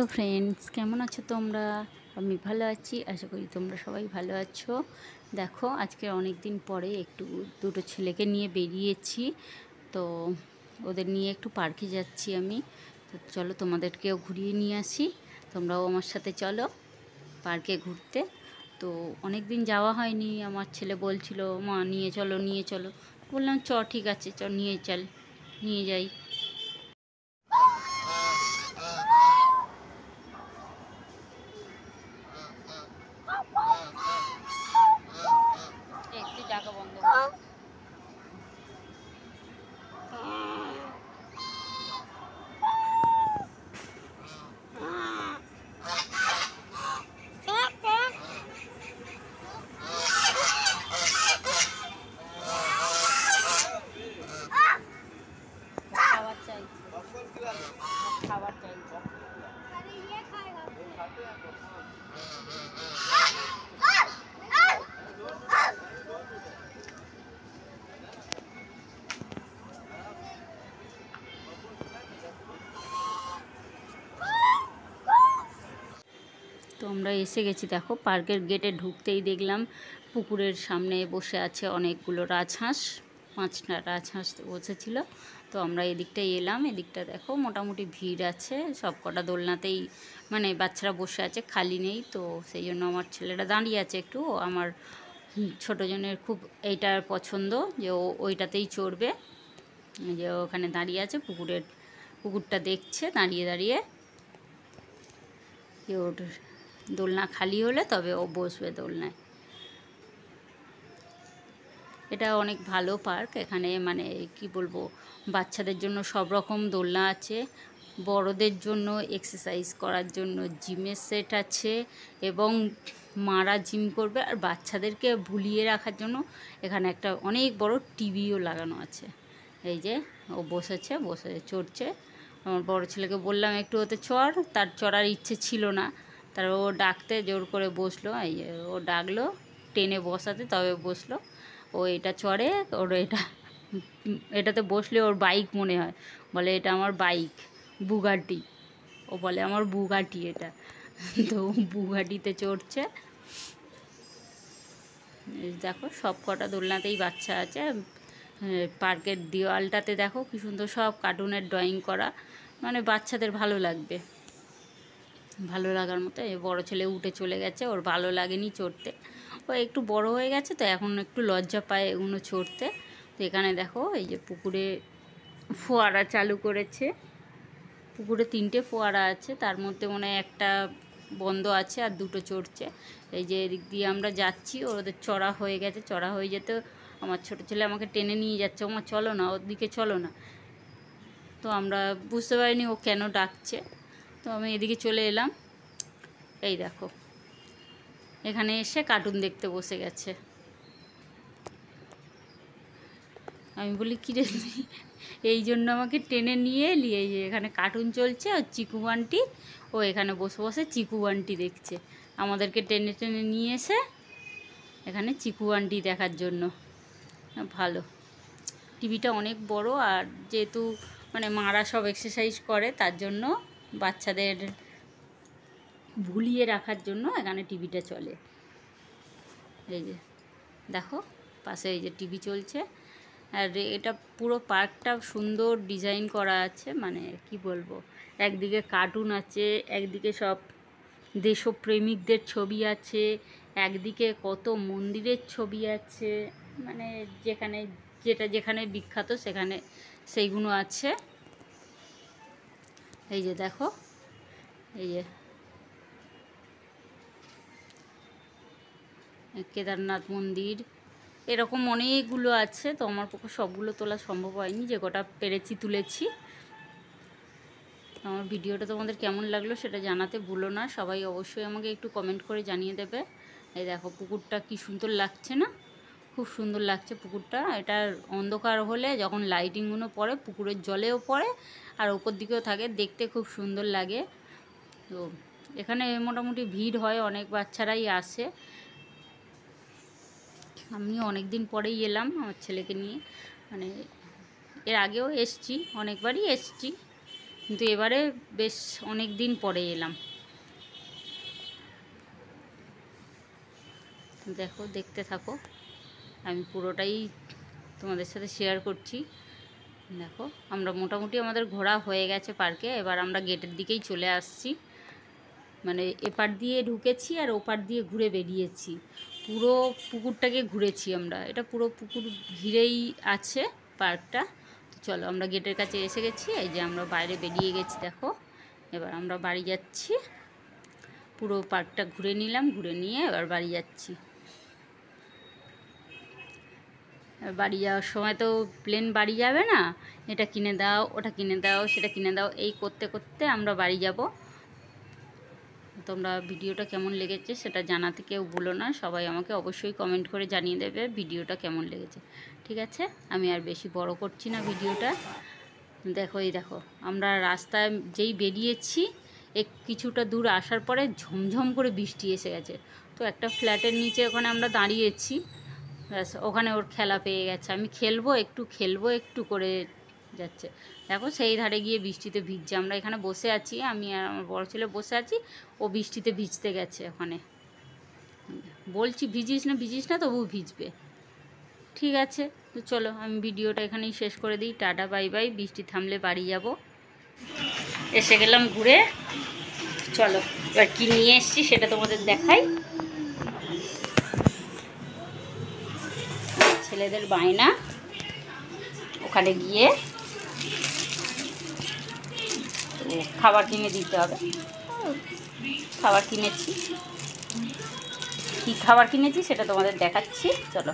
Hello friends, কেমন আছো তোমরা? আমি ভালো আছি, আশা করি তোমরা সবাই ভালো আছো। দেখো, আজকে অনেক দিন পরে একটু দুটো ছেলেকে নিয়ে বেরিয়েছি। তো ওদের নিয়ে একটু পার্কে যাচ্ছি আমি। তো চলো তোমাদেরকেও ঘুরিয়ে নিয়ে আসি, তোমরাও আমার সাথে চলো পার্কে ঘুরতে। তো অনেক দিন যাওয়া হয়নি, আমার ছেলে বলছিল মা নিয়ে চলো নিয়ে চলো। বললাম ঠিক আছে, নিয়ে যাই। একটু জায়গা বন্ধ কর। খাবার চাইছে, খাবার চাইছে। তো আমরা এসে গেছি, দেখো পার্কের গেটে ঢুকতেই দেখলাম পুকুরের সামনে বসে আছে অনেকগুলো রাজহাঁস, 5টা রাজহাঁস বসেছিল। তো আমরা এদিকটাই এলাম, এদিকটা দেখো মোটামুটি ভিড় আছে, সব কটা দোলনাতেই মানে বাচ্চারা বসে আছে, খালি নেই। তো সেই জন্য আমার ছেলেটা দাঁড়িয়ে আছে একটু, আমার ছোটো জনের খুব এইটার পছন্দ যে ও ওইটাতেই চড়বে, যে ওখানে দাঁড়িয়ে আছে পুকুরটা দেখছে দাঁড়িয়ে দাঁড়িয়ে। যে ওর দোলনা খালি হলে তবে ও বসবে দোলনায়। এটা অনেক ভালো পার্ক, এখানে মানে কি বলবো, বাচ্চাদের জন্য সব রকম দোলনা আছে, বড়দের জন্য এক্সারসাইজ করার জন্য জিমের সেট আছে, এবং মারা জিম করবে, আর বাচ্চাদেরকে ভুলিয়ে রাখার জন্য এখানে একটা অনেক বড় টিভিও লাগানো আছে। এই যে ও বসে চড়ছে। আমার বড় ছেলেকে বললাম একটু ওতে চড়, তার চড়ার ইচ্ছে ছিল না, তার ও ডাকতে জোর করে বসলো। এই যে ও ডাকলো টেনে বসাতে, তবে বসলো। ও এটা চড়ে, ওর এটাতে বসলে ওর বাইক মনে হয়, বলে এটা আমার বাইক, বুগাটি। ও বলে আমার বুগাটি এটা। তো বুগাটিতে চড়ছে। দেখো সব কটা দোলনাতেই বাচ্চা আছে। পার্কের দেওয়ালটাতে দেখো কি সুন্দর সব কার্টুনের ড্রয়িং করা, মানে বাচ্চাদের ভালো লাগবে, ভালো লাগার মতো। এই বড় ছেলে উঠে চলে গেছে, ওর ভালো লাগেনি চড়তে, ও একটু বড় হয়ে গেছে তো এখন একটু লজ্জা পায় এগুলো চড়তে। তো এখানে দেখো এই যে পুকুরে ফোয়ারা চালু করেছে, পুকুরে 3টে ফোয়ারা আছে, তার মধ্যে মনে হয় একটা বন্ধ আছে আর 2টো চড়ছে। এই যে এদিক দিয়ে আমরা যাচ্ছি, ওদের চড়া হয়ে গেছে, চড়া হয়ে যেতে আমার ছোটো ছেলে আমাকে টেনে নিয়ে যাচ্ছে, ওমা চলো না ওর দিকে চলো না। তো আমরা বুঝতে পারিনি ও কেন ডাকছে, তো আমি এদিকে চলে এলাম। এই দেখো এখানে এসে কার্টুন দেখতে বসে গেছে। আমি বলি কিরে এই জন্য আমাকে টেনে নিয়ে এলি, এই যে এখানে কার্টুন চলছে, ও চিকু আন্টি ও এখানে বসে বসে চিকু আন্টি দেখছে, আমাদেরকে টেনে টেনে নিয়ে এসে এখানে চিকু আন্টি দেখার জন্য। ভালো, টিভিটা অনেক বড়, আর যেহেতু মানে মারা সব এক্সারসাইজ করে তার জন্য বাচ্চাদের ভুলিয়ে রাখার জন্য এখানে টিভিটা চলে। এই যে দেখো পাশে এই যে টিভি চলছে, আর এটা পুরো পার্কটা সুন্দর ডিজাইন করা আছে, মানে কি বলবো, একদিকে কার্টুন আছে, একদিকে সব দেশপ্রেমিকদের ছবি আছে, একদিকে কত মন্দিরের ছবি আছে, মানে যেখানে বিখ্যাত সেখানে সেইগুলো আছে। এই যে দেখো এই যে কেদারনাথ মন্দির, এরকম অনেকগুলো আছে। তো আমার পক্ষে সবগুলো তোলা সম্ভব হয়নি, যে কটা পেরেছি তুলেছি। আমার ভিডিওটা তোমাদের কেমন লাগলো সেটা জানাতে ভুলো না, সবাই অবশ্যই আমাকে একটু কমেন্ট করে জানিয়ে দেবে। এই দেখো পুকুরটা কি সুন্দর লাগছে না, খুব সুন্দর লাগছে পুকুরটা। এটা অন্ধকার হলে যখন লাইটিংগুলো পড়ে পুকুরের জলেও পড়ে আর ওপর দিকেও থাকে, দেখতে খুব সুন্দর লাগে। তো এখানে মোটামুটি ভিড় হয়, অনেক বাচ্চারাই আসে। আমি অনেক দিন পরেই এলাম আমার ছেলেকে নিয়ে, মানে এর আগেও এসছি, অনেকবারই এসছি, কিন্তু এবারে বেশ অনেক দিন পরে এলাম। দেখো, দেখতে থাকো, আমি পুরোটাই তোমাদের সাথে শেয়ার করছি। দেখো, আমরা মোটামুটি আমাদের ঘোরা হয়ে গেছে পার্কে। এবার আমরা গেটের দিকেই চলে আসছি। মানে এপার দিয়ে ঢুকেছি আর ওপার দিয়ে ঘুরে বেরিয়েছি। পুরো পুকুরটাকে ঘুরেছি আমরা। এটা পুরো পুকুর ঘিরেই আছে পার্কটা। তো চলো, আমরা গেটের কাছে এসে গেছি। এই যে আমরা বাইরে বেরিয়ে গেছি, দেখো। এবার আমরা বাড়ি যাচ্ছি। পুরো পার্কটা ঘুরে নিলাম, ঘুরে নিয়ে এবার বাড়ি যাচ্ছি। বাড়ি যাওয়ার সময় তো প্লেন বাড়ি যাবে না, এটা কিনে দাও, ওটা কিনে দাও, সেটা কিনে দাও, এই করতে করতে আমরা বাড়ি যাব। তোমরা ভিডিওটা কেমন লেগেছে সেটা জানাতে কেউ ভুলো না। সবাই আমাকে অবশ্যই কমেন্ট করে জানিয়ে দেবে ভিডিওটা কেমন লেগেছে। ঠিক আছে, আমি আর বেশি বড় করছি না ভিডিওটা। দেখো, এই দেখো, আমরা রাস্তায় যেই বেরিয়েছি কিছুটা দূর আসার পরে ঝমঝম করে বৃষ্টি এসে গেছে। তো একটা ফ্ল্যাটের নিচে ওখানে আমরা দাঁড়িয়েছি। ব্যাস, ওখানে ওর খেলা পেয়ে গেছে। আমি খেলবো একটু করে যাচ্ছে। দেখো, সেই ধারে গিয়ে বৃষ্টিতে ভিজছে। আমরা এখানে বসে আছি, আমি আর আমার বড় ছেলে বসে আছি, ও বৃষ্টিতে ভিজতে গেছে ওখানে। বলছি ভিজিস না, তবুও ভিজবে। ঠিক আছে, তো চলো আমি ভিডিওটা এখানেই শেষ করে দিই। Tata, bye bye. বৃষ্টি থামলে বাড়ি যাব। এসে গেলাম ঘুরে। চলো, এবার কী নিয়ে এসছি সেটা তোমাদের দেখাই। ছেলেদের বায়না, ওখানে গিয়ে খাবার কিনে দিতে হবে। খাবার কিনেছি, কী খাবার কিনেছি সেটা তোমাদের দেখাচ্ছি। চলো।